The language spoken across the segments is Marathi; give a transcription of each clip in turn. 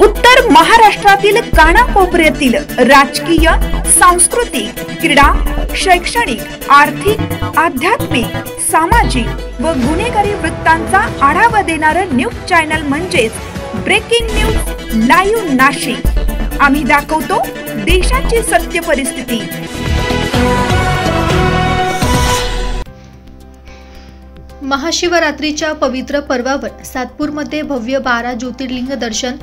उत्तर महाराष्ट्रातील कानाकोपऱ्यातील राजकीय, सांस्कृतिक, क्रीडा, शैक्षणिक, आर्थिक, आध्यात्मिक, सामाजिक व गुन्हेगारी वृत्तांचा आढावा देणारं न्यूज चॅनल म्हणजेच ब्रेकिंग न्यूज लाईव्ह नाशिक। आम्ही दाखवतो देशाची सत्य परिस्थिती। महाशिवरात्रीच्या पवित्र पर्वावर सातपूरमध्ये भव्य 12 ज्योतिर्लिंग दर्शन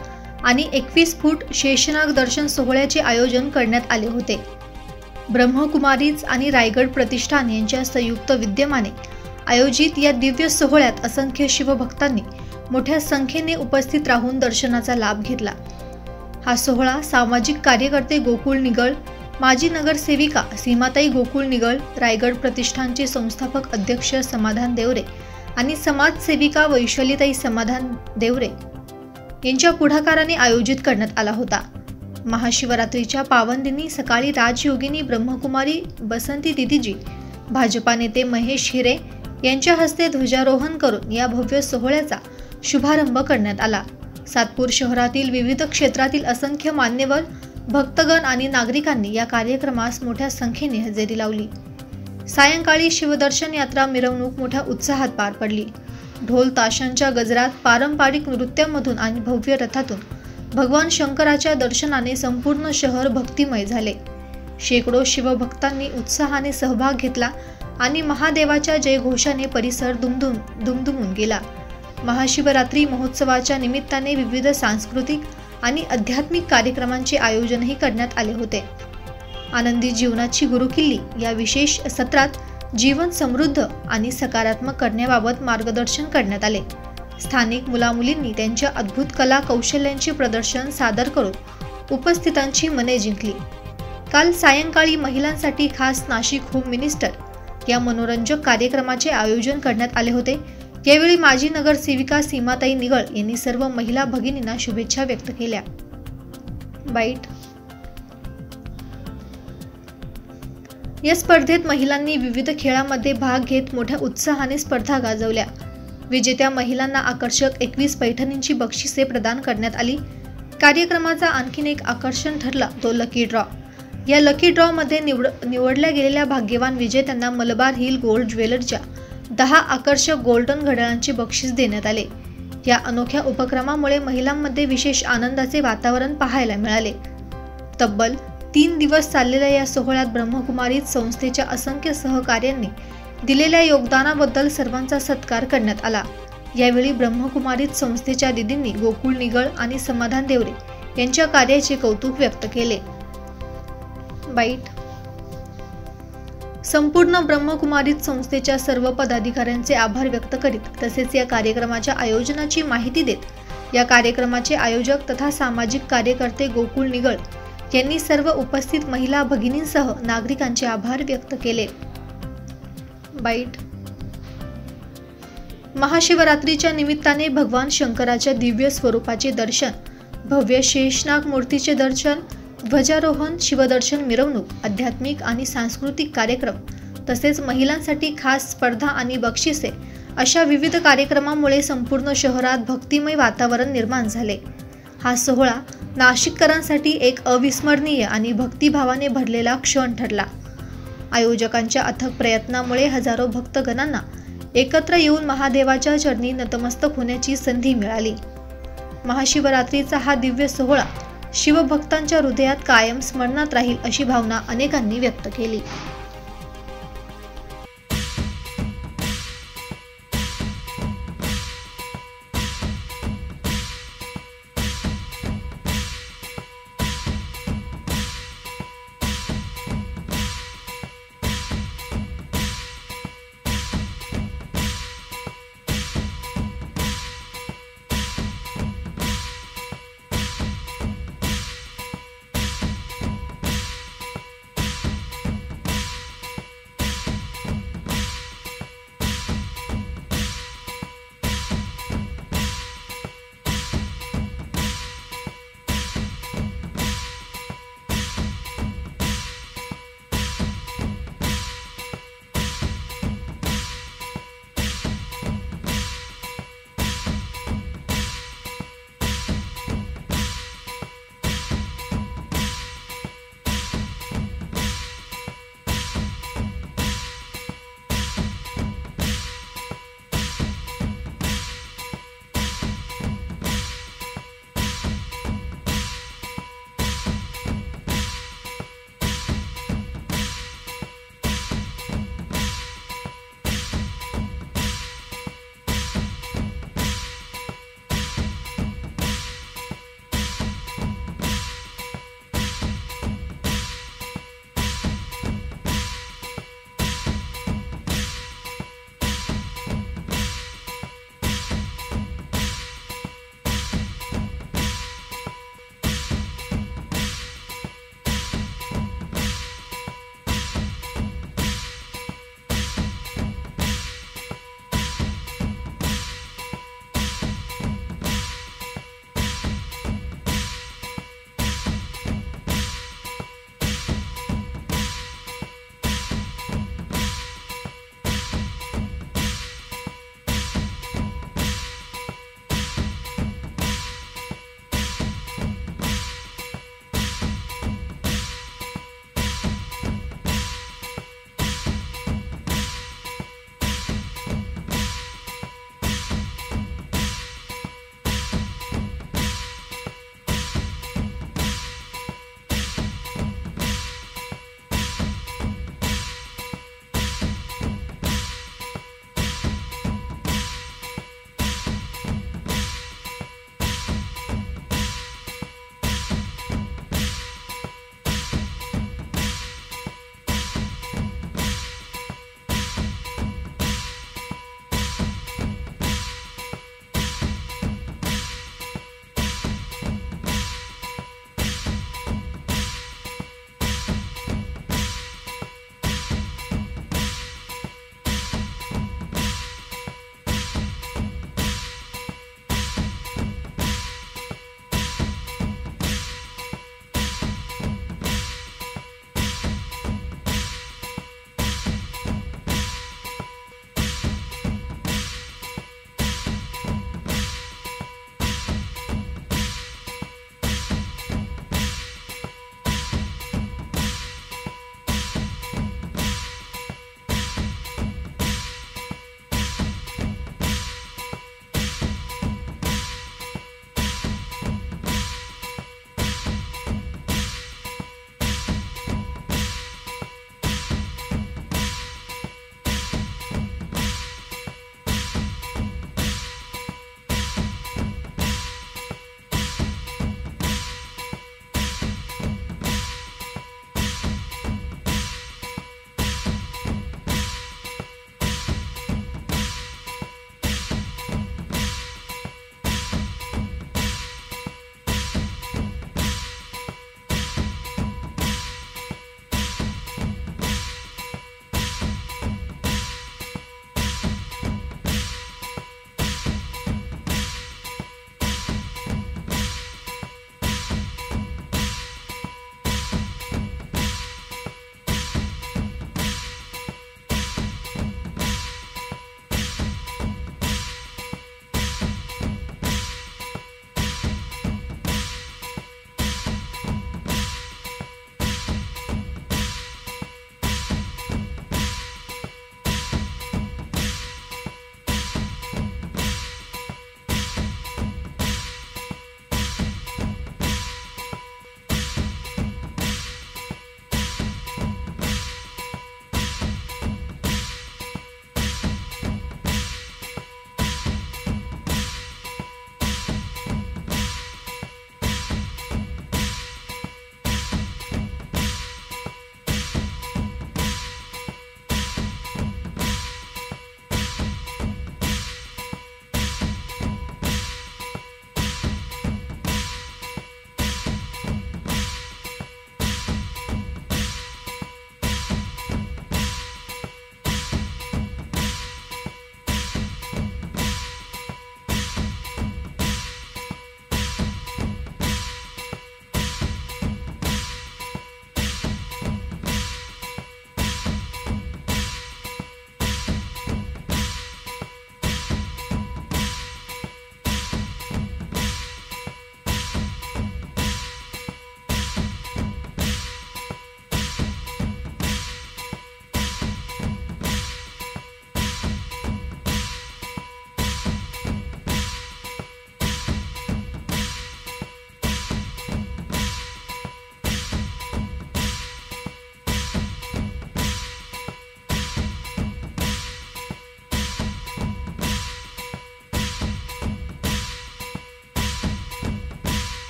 आणि 21 फूट शेषनाग दर्शन सोहळ्याचे आयोजन करण्यात आले होते। ब्रह्मकुमारीज आणि रायगड प्रतिष्ठान यांच्या संयुक्त विद्यमाने आयोजित या दिव्य सोहळ्यात असंख्य शिवभक्तांनी मोठ्या संख्येने उपस्थित राहून दर्शनाचा लाभ घेतला। हा सोहळा सामाजिक कार्यकर्ते गोकुळ निगळ, माजी नगरसेविका सीमाताई गोकुळ निगळ, रायगड प्रतिष्ठानचे संस्थापक अध्यक्ष समाधान देवरे आणि समाजसेविका वैशालीताई समाधान देवरे यांच्या पुढाकाराने आयोजित करण्यात आला होता। महाशिवरात्रीच्या पावन दिनी सकाळी राजयोगिनी ब्रह्मकुमारी बसंती दिदीजी, भाजपा नेते महेश हिरे यांच्या हस्ते ध्वजारोहण करून या भव्य सोहळ्याचा शुभारंभ करण्यात आला। सातपूर शहरातील विविध क्षेत्रातील असंख्य मान्यवर, भक्तगण आणि नागरिकांनी या कार्यक्रमास मोठ्या संख्येने हजेरी लावली। सायंकाळी शिवदर्शन यात्रा मिरवणूक मोठ्या उत्साहात पार पडली। ढोल ताशांच्या गजरात, पारंपरिक नृत्यामधून आणि भव्य रथातून भगवान शंकराच्या दर्शनाने संपूर्ण शहर भक्तिमय झाले। शेकडो शिवभक्तांनी उत्साहाने सहभाग घेतला आणि महादेवाच्या जयघोषाने परिसर दुमदुमून गेला। महाशिवरात्री महोत्सवाच्या निमित्ताने विविध सांस्कृतिक आणि आध्यात्मिक कार्यक्रमांचे आयोजनही करण्यात आले होते। आनंदी जीवनाची गुरुकिल्ली या विशेष सत्रात जीवन समृद्ध आणि सकारात्मक करण्याबाबत मार्गदर्शन करण्यात आले। स्थानिक मुलामुलींनी त्यांच्या अद्भुत कला कौशल्यांचे प्रदर्शन सादर करून उपस्थितांची मने जिंकली। काल सायंकाळी महिलांसाठी खास नाशिक होम मिनिस्टर या मनोरंजक कार्यक्रमाचे आयोजन करण्यात आले होते। यावेळी माजी नगरसेविका सीमाताई निगळ यांनी सर्व महिला भगिनींना शुभेच्छा व्यक्त केल्या। बाईट। या स्पर्धेत महिलांनी विविध खेळांमध्ये भाग घेत मोठ्या उत्साहाने स्पर्धा गाजवल्या। विजेत्या महिलांना आकर्षक 21 पैठणींची बक्षिसे प्रदान करण्यात आली। कार्यक्रमाचा आणखीन एक आकर्षण ठरला तो लकी ड्रॉ। या लकी ड्रॉ मध्ये निवडल्या गेलेल्या भाग्यवान विजेत्यांना मलबार हिल गोल्ड ज्वेलरच्या 10 आकर्षक गोल्डन घड्याळांचे बक्षीस देण्यात आले। या अनोख्या उपक्रमामुळे महिलांमध्ये विशेष आनंदाचे वातावरण पाहायला मिळाले। तब्बल 3 दिवस चाललेल्या या सोहळ्यात ब्रह्मकुमारीज संस्थेच्या असंख्य सहकार्यांनी दिलेल्या योगदानाबद्दल सर्वांचा सत्कार करण्यात आला। यावेळी ब्रह्मकुमारीज संस्थेच्या दिदींनी गोकुळ निगळ आणि समाधान देवरे यांच्या कार्याचे कौतुक व्यक्त केले। बाईट। संपूर्ण ब्रह्मकुमारीज संस्थेच्या सर्व पदाधिकाऱ्यांचे आभार व्यक्त करीत तसेच या कार्यक्रमाच्या आयोजनाची माहिती देत या कार्यक्रमाचे आयोजक तथा सामाजिक कार्यकर्ते गोकुळ निगळ यांनी सर्व उपस्थित महिला भगिनींसह नागरिकांचे आभार व्यक्त केले। बाईट। महाशिवरात्रीच्या निमित्ताने भगवान शंकराच्या दिव्य स्वरूपाचे दर्शन, भव्य शेषनाग मूर्तीचे दर्शन, ध्वजारोहण, शिवदर्शन मिरवणूक, आध्यात्मिक आणि सांस्कृतिक कार्यक्रम तसेच महिलांसाठी खास स्पर्धा आणि बक्षिसे अशा विविध कार्यक्रमांमुळे संपूर्ण शहरात भक्तिमय वातावरण निर्माण झाले। हा सोहळा नाशिककरांसाठी एक अविस्मरणीय आणि भक्तिभावाने भरलेला क्षण ठरला। आयोजकांच्या अथक प्रयत्नामुळे हजारो भक्तगणांना एकत्र येऊन महादेवाच्या चरणी नतमस्तक होण्याची संधी मिळाली। महाशिवरात्रीचा हा दिव्य सोहळा शिवभक्तांच्या हृदयात कायम स्मरणात राहील अशी भावना अनेकांनी व्यक्त केली।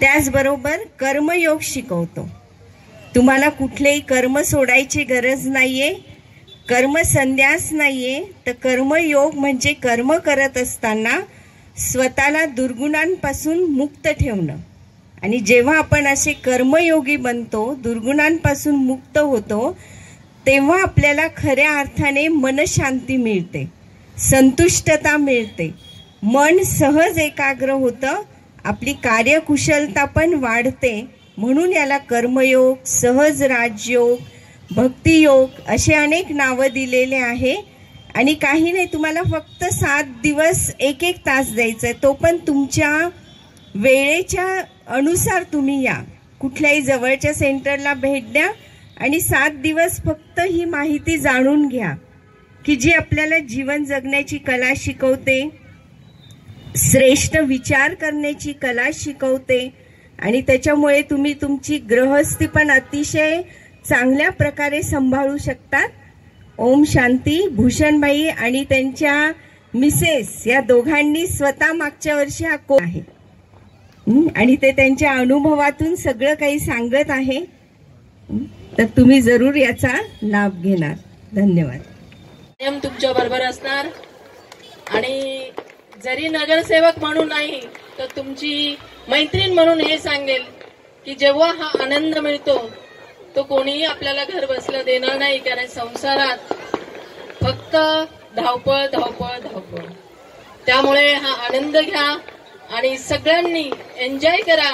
त्याचबरोबर कर्मयोग शिकवतो. तुम्हाला कुठलेही कर्म सोडायची गरज नाहीये, कर्मसंन्यास नाहीये, तर कर्मयोग म्हणजे कर्म करत असताना स्वतःला दुर्गुणांपासून मुक्त ठेवणं. आणि जेव्हा आपण असे कर्मयोगी बनतो, दुर्गुणांपासून मुक्त होतो, तेव्हा आपल्याला खऱ्या अर्थाने मनशांती मिळते, संतुष्टता मिळते, मन सहज एकाग्र होतं, आपली कार्यकुशलता पण वाढते. म्हणून याला कर्मयोग, सहज राजयोग, भक्तियोग असे अनेक नावं दिलेले आहे. आणि काही नाही, तुम्हाला फक्त 7 दिवस 1-1 तास द्यायचा आहे. तो पण तुमच्या वेळेच्या अनुसार तुम्ही या, कुठल्याही जवळच्या सेंटरला भेट द्या आणि 7 दिवस फक्त ही माहिती जाणून घ्या की जी आपल्याला जीवन जगण्याची कला शिकवते, श्रेष्ठ विचार करण्याची कला शिकवते आणि त्याच्यामुळे तुम्ही तुमची गृहस्थी पण अतिशय चांगल्या प्रकारे सांभाळू शकतात. ओम शांती. भूषणबाई आणि त्यांच्या मिसेस या दोघांनी स्वतः मागच्या वर्षी हा कोर्स आहे आणि ते त्यांच्या अनुभवातून सगळं काही सांगत आहे. तर तुम्ही जरूर याचा लाभ घेणार. धन्यवाद. तुमच्या बरोबर असणार आणि जरी नगरसेवक म्हणून नाही तर तुमची मैत्रीण म्हणून हे सांगेल की जेव्हा हा आनंद मिळतो तो कोणीही आपल्याला घर बसलं देणार नाही. कारण संसारात फक्त धावपळ धावपळ धावपळ. त्यामुळे हा आनंद घ्या आणि सगळ्यांनी एन्जॉय करा.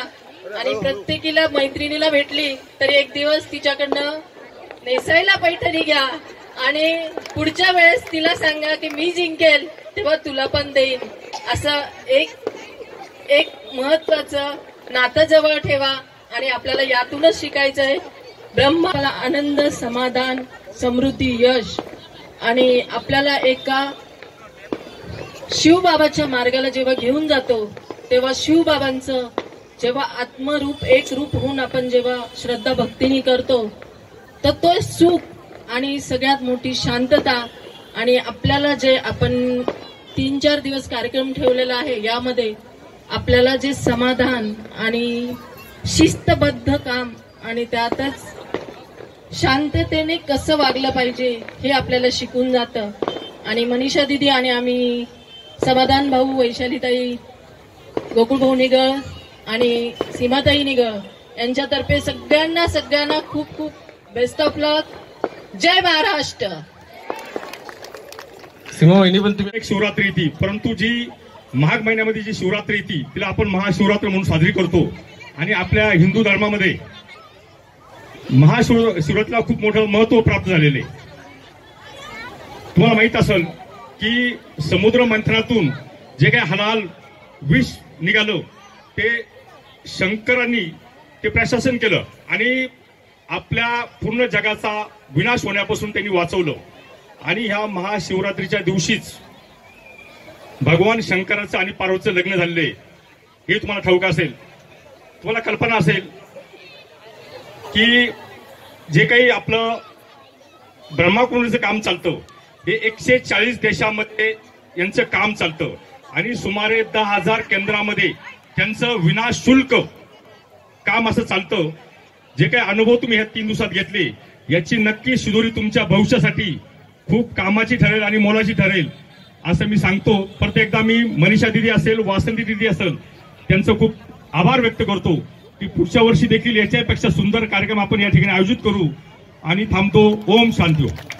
आणि प्रत्येकीला मैत्रिणीला भेटली तरी एक दिवस तिच्याकडनं नेसायला पैठणी घ्या आणि पुढच्या वेळेस तिला सांगा की मी जिंकेल तेव्हा तुला पण देईन. असं एक महत्वाचं नातं जवळ ठेवा आणि आपल्याला यातूनच शिकायचंय. ब्रह्माला आनंद, समाधान, समृद्धी, यश. आणि आपल्याला एका शिवबाबाच्या मार्गाला जेव्हा घेऊन जातो तेव्हा शिवबाबांचं जेव्हा आत्मरूप एक रूप होऊन आपण जेव्हा श्रद्धा भक्तीनी करतो तर तो सुख आणि सगळ्यात मोठी शांतता. आणि आपल्याला जे आपण 3-4 दिवस कार्यक्रम ठेवलेला आहे यामध्ये आपल्याला जे समाधान आणि शिस्तबद्ध काम आणि त्यातच शांततेने कसं वागलं पाहिजे हे आपल्याला शिकून जातं. आणि मनीषा दिदी आणि आम्ही समाधान भाऊ, वैशालीताई, गोकुळ भाऊ निगळ आणि सीमाताई निगळ यांच्यातर्फे सगळ्यांना खूप खूप बेस्ट ऑफ लक. जय महाराष्ट्र. सीमा वहिनी पण तुम्ही एक शिवरात्री ती, परंतु जी माघ महिन्यामध्ये जी शिवरात्री ती तिला आपण महाशिवरात्र म्हणून साजरी करतो. आणि आपल्या हिंदू धर्मामध्ये महाशिवरात्रीला खूप मोठं महत्व प्राप्त झालेले. तुम्हाला माहित असेल की समुद्र मंथनातून जे काही हलाल विष निघालं ते शंकरांनी ते प्रशासन केलं आणि आपल्या पूर्ण जगाचा विनाश होण्यापासून त्यांनी वाचवलं. आणि ह्या महाशिवरात्रीच्या दिवशीच भगवान शंकराचं आणि पार्वतीचं लग्न झालेले हे तुम्हाला ठाऊक असेल. तुम्हाला कल्पना असेल की जे काही आपलं ब्रह्माकुंडचं काम चालतं हे 140 देशामध्ये यांचं काम चालतं आणि सुमारे 10,000 केंद्रामध्ये त्यांचं विनाशुल्क काम असं चालतं. जे काही अनुभव तुम्ही ह्या 3 दिवसात घेतले याची नक्की शिदोरी तुमच्या भविष्यासाठी खूप कामाची ठरेल आणि मोलाची ठरेल असं मी सांगतो. परत एकदा मी मनीषा दिदी असेल, वासंती दिदी असेल त्यांचं खूप आभार व्यक्त करतो की पुढच्या वर्षी देखील याच्यापेक्षा सुंदर कार्यक्रम आपण या ठिकाणी आयोजित करू. आणि थांबतो. ओम शांती.